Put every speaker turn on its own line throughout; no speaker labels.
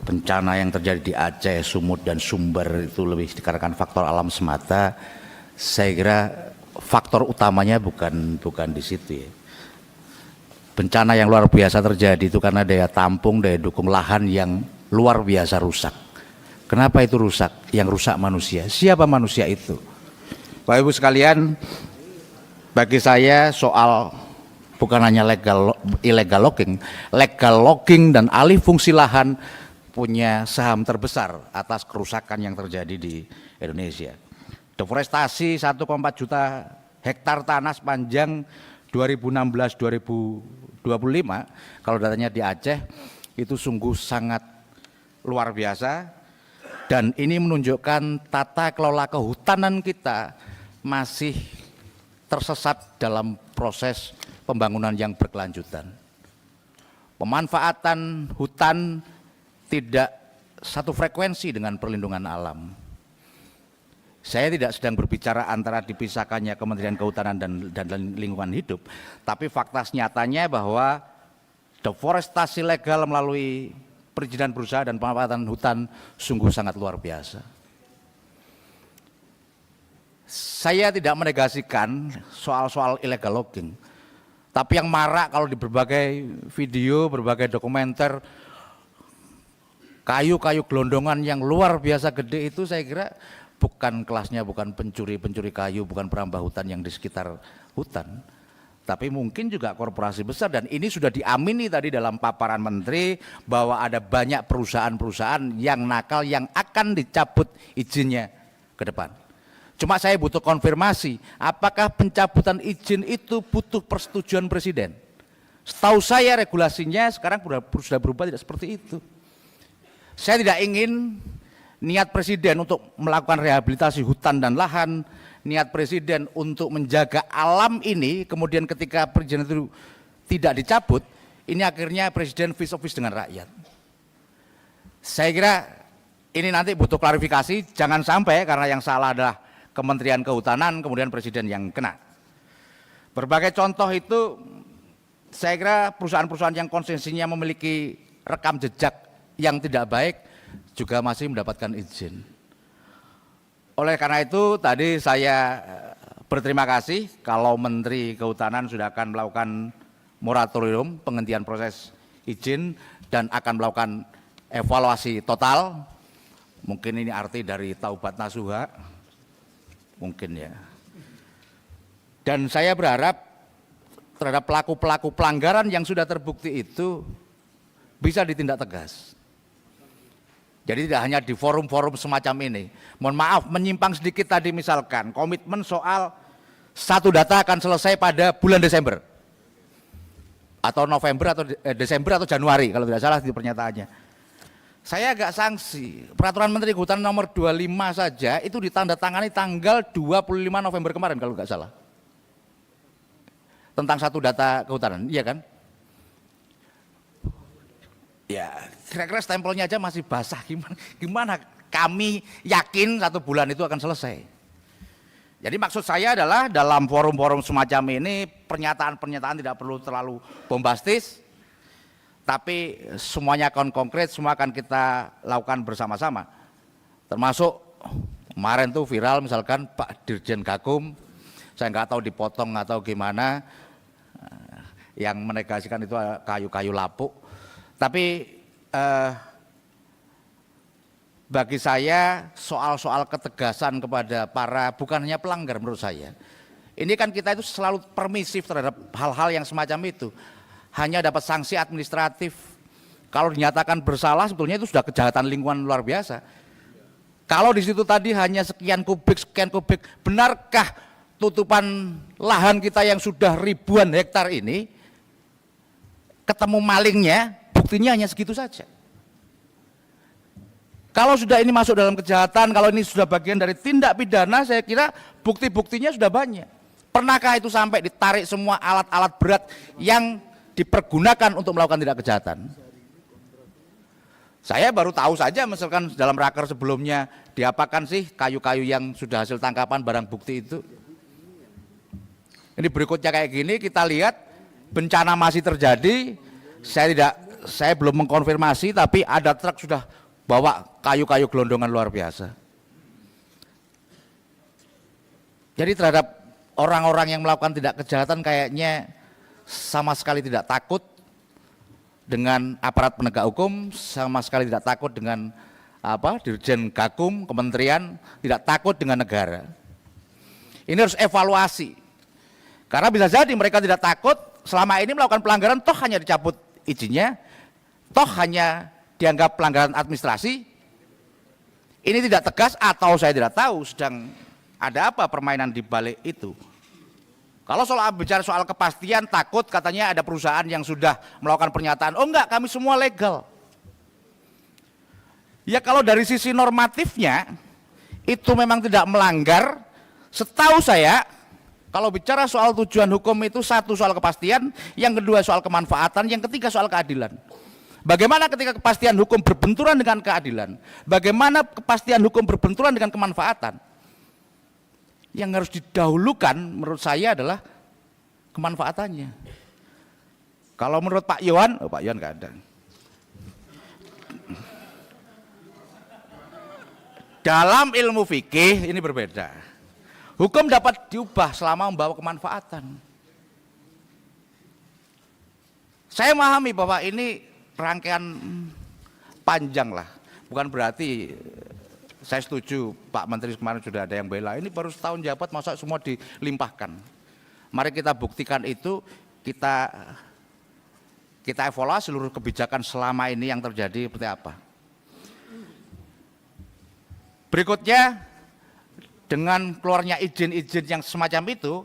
bencana yang terjadi di Aceh, Sumut dan Sumber itu lebih dikarenakan faktor alam semata, saya kira faktor utamanya bukan di situ ya. Bencana yang luar biasa terjadi itu karena daya tampung, daya dukung lahan yang luar biasa rusak. Kenapa itu rusak? Yang rusak manusia. Siapa manusia itu? Bapak Ibu sekalian, bagi saya soal bukan hanya illegal logging dan alih fungsi lahan punya saham terbesar atas kerusakan yang terjadi di Indonesia. Deforestasi 1,4 juta hektar tanah sepanjang 2016-2025, kalau datanya di Aceh itu sungguh sangat luar biasa, dan ini menunjukkan tata kelola kehutanan kita masih tersesat dalam proses pembangunan yang berkelanjutan. Pemanfaatan hutan tidak satu frekuensi dengan perlindungan alam. Saya tidak sedang berbicara antara dipisahkannya Kementerian Kehutanan dan Lingkungan Hidup, tapi fakta nyatanya bahwa deforestasi legal melalui perizinan berusaha dan pemanfaatan hutan sungguh sangat luar biasa. Saya tidak menegasikan soal-soal illegal logging, tapi yang marak kalau di berbagai video, berbagai dokumenter, kayu-kayu gelondongan yang luar biasa gede itu saya kira bukan kelasnya, bukan pencuri kayu, bukan perambah hutan yang di sekitar hutan, tapi mungkin juga korporasi besar. Dan ini sudah diamini tadi dalam paparan menteri bahwa ada banyak perusahaan-perusahaan yang nakal yang akan dicabut izinnya ke depan. Cuma saya butuh konfirmasi, apakah pencabutan izin itu butuh persetujuan presiden? Setahu saya regulasinya sekarang sudah berubah tidak seperti itu. Saya tidak ingin niat presiden untuk melakukan rehabilitasi hutan dan lahan, niat presiden untuk menjaga alam ini, kemudian ketika perizinan itu tidak dicabut, ini akhirnya presiden face to face dengan rakyat. Saya kira ini nanti butuh klarifikasi, jangan sampai karena yang salah adalah Kementerian Kehutanan, kemudian presiden yang kena. Berbagai contoh itu, saya kira perusahaan-perusahaan yang konsensinya memiliki rekam jejak yang tidak baik juga masih mendapatkan izin. Oleh karena itu tadi saya berterima kasih kalau Menteri Kehutanan sudah akan melakukan moratorium penghentian proses izin dan akan melakukan evaluasi total. Mungkin ini arti dari taubat nasuha, mungkin ya. Dan saya berharap terhadap pelaku-pelaku pelanggaran yang sudah terbukti itu bisa ditindak tegas. Jadi tidak hanya di forum-forum semacam ini. Mohon maaf menyimpang sedikit tadi, misalkan komitmen soal satu data akan selesai pada bulan Desember atau November atau Desember atau Januari kalau tidak salah di pernyataannya. Saya agak sanksi, peraturan Menteri Kehutanan nomor 25 saja itu ditandatangani tanggal 25 November kemarin kalau nggak salah. Tentang satu data kehutanan, iya kan? Ya, kira-kira stempelnya aja masih basah, gimana kami yakin satu bulan itu akan selesai. Jadi maksud saya adalah dalam forum-forum semacam ini pernyataan-pernyataan tidak perlu terlalu bombastis, tapi semuanya akan konkret, semua akan kita lakukan bersama-sama. Termasuk kemarin tuh viral misalkan Pak Dirjen Gakum, saya nggak tahu dipotong atau gimana, yang menegasikan itu kayu-kayu lapuk. Tapi bagi saya soal-soal ketegasan kepada para bukan hanya pelanggar menurut saya. Ini kan kita itu selalu permisif terhadap hal-hal yang semacam itu. Hanya dapat sanksi administratif. Kalau dinyatakan bersalah sebetulnya itu sudah kejahatan lingkungan luar biasa. Kalau di situ tadi hanya sekian kubik, benarkah tutupan lahan kita yang sudah ribuan hektar ini ketemu malingnya? Buktinya hanya segitu saja. Kalau sudah ini masuk dalam kejahatan, kalau ini sudah bagian dari tindak pidana, saya kira bukti-buktinya sudah banyak. Pernahkah itu sampai ditarik semua alat-alat berat yang dipergunakan untuk melakukan tindak kejahatan? Saya baru tahu saja misalkan dalam raker sebelumnya diapakan sih kayu-kayu yang sudah hasil tangkapan barang bukti itu. Ini berikutnya kayak gini, kita lihat bencana masih terjadi. Saya tidak saya belum mengkonfirmasi, tapi ada truk sudah bawa kayu-kayu gelondongan luar biasa. Jadi terhadap orang-orang yang melakukan tindak kejahatan kayaknya sama sekali tidak takut dengan aparat penegak hukum, sama sekali tidak takut dengan Dirjen Gakum, kementerian, tidak takut dengan negara. Ini harus evaluasi. Karena bisa jadi mereka tidak takut, selama ini melakukan pelanggaran toh hanya dicabut izinnya, toh hanya dianggap pelanggaran administrasi. Ini tidak tegas atau saya tidak tahu sedang ada apa permainan di balik itu. Kalau bicara soal kepastian, takut katanya ada perusahaan yang sudah melakukan pernyataan, oh enggak, kami semua legal. Ya kalau dari sisi normatifnya itu memang tidak melanggar. Setahu saya kalau bicara soal tujuan hukum itu, satu soal kepastian, yang kedua soal kemanfaatan, yang ketiga soal keadilan. Bagaimana ketika kepastian hukum berbenturan dengan keadilan? Bagaimana kepastian hukum berbenturan dengan kemanfaatan? Yang harus didahulukan menurut saya adalah kemanfaatannya. Kalau menurut Pak Yohan, Pak Yohan nggak ada. Dalam ilmu fikih ini berbeda. Hukum dapat diubah selama membawa kemanfaatan. Saya memahami bahwa ini rangkaian panjang lah. Bukan berarti saya setuju Pak Menteri kemarin sudah ada yang bela. Ini baru setahun jabat masa semua dilimpahkan. Mari kita buktikan itu, kita evaluasi seluruh kebijakan selama ini yang terjadi seperti apa. Berikutnya, dengan keluarnya izin-izin yang semacam itu,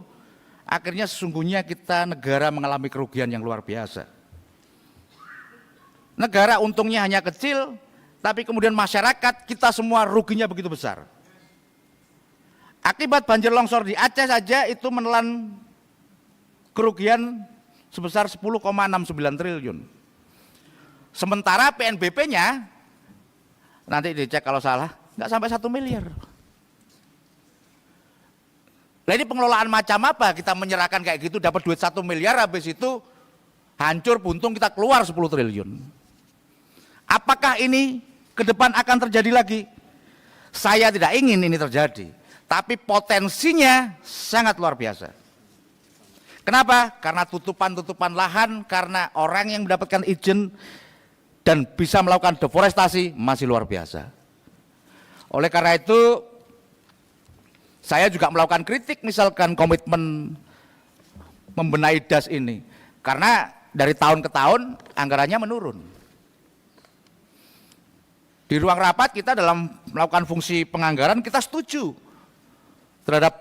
akhirnya sesungguhnya kita negara mengalami kerugian yang luar biasa. Negara untungnya hanya kecil, tapi kemudian masyarakat kita semua ruginya begitu besar. Akibat banjir longsor di Aceh saja itu menelan kerugian sebesar 10,69 triliun. Sementara PNBP-nya, nanti dicek kalau salah, nggak sampai 1 miliar. Nah ini pengelolaan macam apa? Kita menyerahkan kayak gitu dapat duit 1 miliar, habis itu hancur buntung kita keluar 10 triliun. Apakah ini ke depan akan terjadi lagi? Saya tidak ingin ini terjadi, tapi potensinya sangat luar biasa. Kenapa? Karena tutupan-tutupan lahan, karena orang yang mendapatkan izin dan bisa melakukan deforestasi masih luar biasa. Oleh karena itu, saya juga melakukan kritik misalkan komitmen membenahi DAS ini. Karena dari tahun ke tahun anggarannya menurun. Di ruang rapat kita dalam melakukan fungsi penganggaran kita setuju terhadap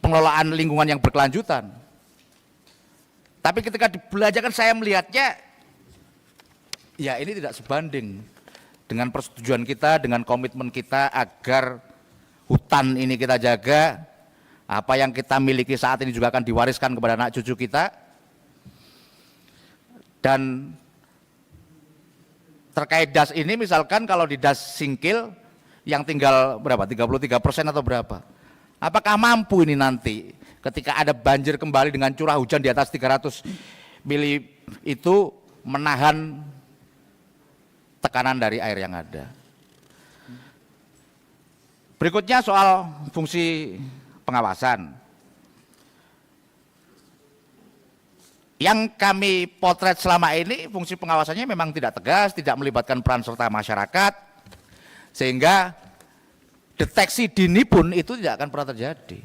pengelolaan lingkungan yang berkelanjutan. Tapi ketika dibelajarkan saya melihatnya, ya ini tidak sebanding dengan persetujuan kita, dengan komitmen kita agar hutan ini kita jaga, apa yang kita miliki saat ini juga akan diwariskan kepada anak cucu kita. Dan terkait DAS ini misalkan kalau di DAS Singkil yang tinggal berapa, 33% atau berapa, apakah mampu ini nanti ketika ada banjir kembali dengan curah hujan di atas 300 mili itu menahan tekanan dari air yang ada. Berikutnya soal fungsi pengawasan. Yang kami potret selama ini fungsi pengawasannya memang tidak tegas, tidak melibatkan peran serta masyarakat, sehingga deteksi dini pun itu tidak akan pernah terjadi.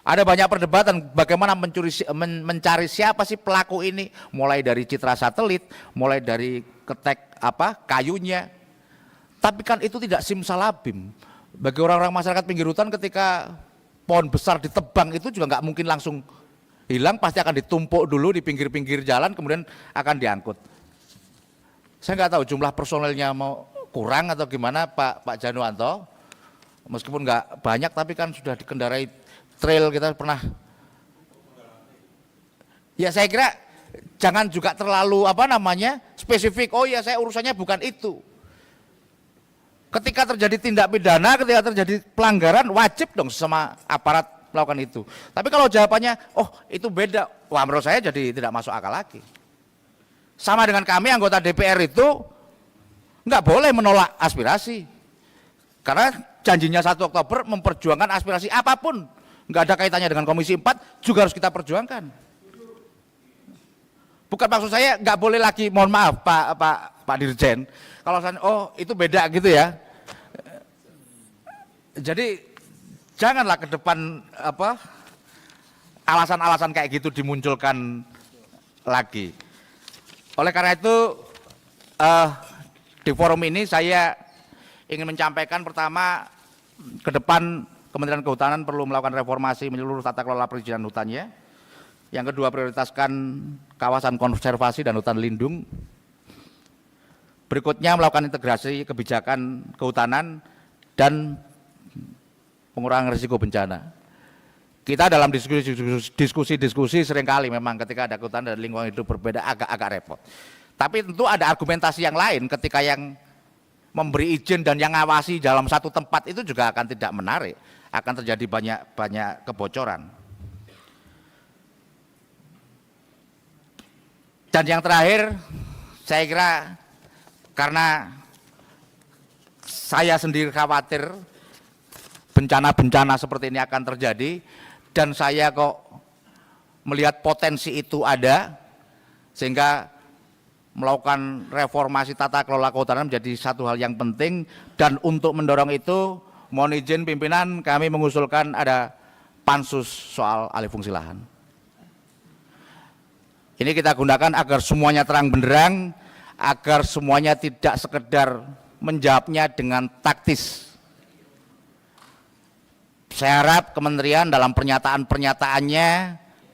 Ada banyak perdebatan bagaimana mencari siapa sih pelaku ini, mulai dari citra satelit, mulai dari ketek kayunya. Tapi kan itu tidak simsalabim. Bagi orang-orang masyarakat pinggir hutan ketika pohon besar ditebang itu juga nggak mungkin langsung hilang, pasti akan ditumpuk dulu di pinggir-pinggir jalan kemudian akan diangkut. Saya nggak tahu jumlah personelnya mau kurang atau gimana Pak Januanto. Meskipun nggak banyak tapi kan sudah dikendarai trail kita pernah. Ya saya kira jangan juga terlalu spesifik. Oh ya saya urusannya bukan itu. Ketika terjadi tindak pidana, ketika terjadi pelanggaran, wajib dong sama aparat melakukan itu. Tapi kalau jawabannya, oh itu beda, wah menurut saya jadi tidak masuk akal lagi. Sama dengan kami anggota DPR itu nggak boleh menolak aspirasi. Karena janjinya 1 Oktober memperjuangkan aspirasi apapun. Nggak ada kaitannya dengan Komisi 4 juga harus kita perjuangkan. Bukan maksud saya nggak boleh lagi, mohon maaf Pak Dirjen. Kalau saya, oh itu beda gitu ya. Jadi janganlah ke depan alasan-alasan kayak gitu dimunculkan lagi. Oleh karena itu di forum ini saya ingin menyampaikan pertama, ke depan Kementerian Kehutanan perlu melakukan reformasi menyeluruh tata kelola perizinan hutannya. Yang kedua, prioritaskan kawasan konservasi dan hutan lindung. Berikutnya, melakukan integrasi kebijakan kehutanan dan pengurangan risiko bencana. Kita dalam diskusi seringkali memang ketika ada kehutanan dan lingkungan hidup berbeda agak repot. Tapi tentu ada argumentasi yang lain ketika yang memberi izin dan yang ngawasi dalam satu tempat itu juga akan tidak menarik, akan terjadi banyak kebocoran. Dan yang terakhir, saya kira karena saya sendiri khawatir bencana-bencana seperti ini akan terjadi, dan saya kok melihat potensi itu ada, sehingga melakukan reformasi tata kelola kehutanan menjadi satu hal yang penting. Dan untuk mendorong itu, mohon izin pimpinan, kami mengusulkan ada pansus soal alih fungsi lahan. Ini kita gunakan agar semuanya terang benderang, agar semuanya tidak sekedar menjawabnya dengan taktis. Saya harap kementerian dalam pernyataan-pernyataannya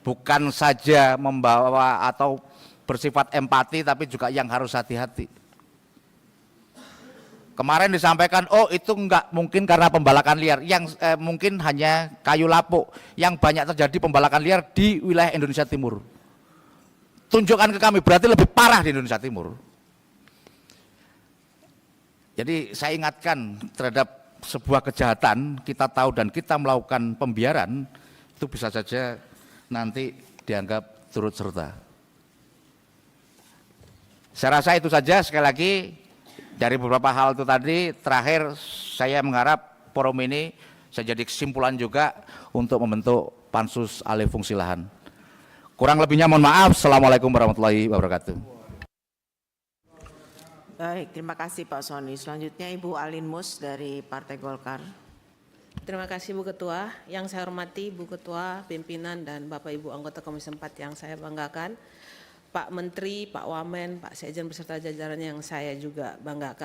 bukan saja membawa atau bersifat empati, tapi juga yang harus hati-hati. Kemarin disampaikan, oh itu enggak mungkin karena pembalakan liar, yang mungkin hanya kayu lapuk, yang banyak terjadi pembalakan liar di wilayah Indonesia Timur. Tunjukkan ke kami, berarti lebih parah di Indonesia Timur. Jadi saya ingatkan terhadap sebuah kejahatan, kita tahu dan kita melakukan pembiaran, itu bisa saja nanti dianggap turut serta. Saya rasa itu saja. Sekali lagi dari beberapa hal itu tadi, terakhir saya mengharap forum ini saya jadi kesimpulan juga untuk membentuk pansus alih fungsi lahan. Kurang lebihnya mohon maaf. Assalamualaikum warahmatullahi wabarakatuh.
Baik, terima kasih Pak Soni. Selanjutnya Ibu Alin Mus dari Partai Golkar.
Terima kasih Bu Ketua. Yang saya hormati Bu Ketua, pimpinan dan Bapak Ibu anggota Komisi 4 yang saya banggakan. Pak Menteri, Pak Wamen, Pak Sekjen beserta jajaran yang saya juga banggakan.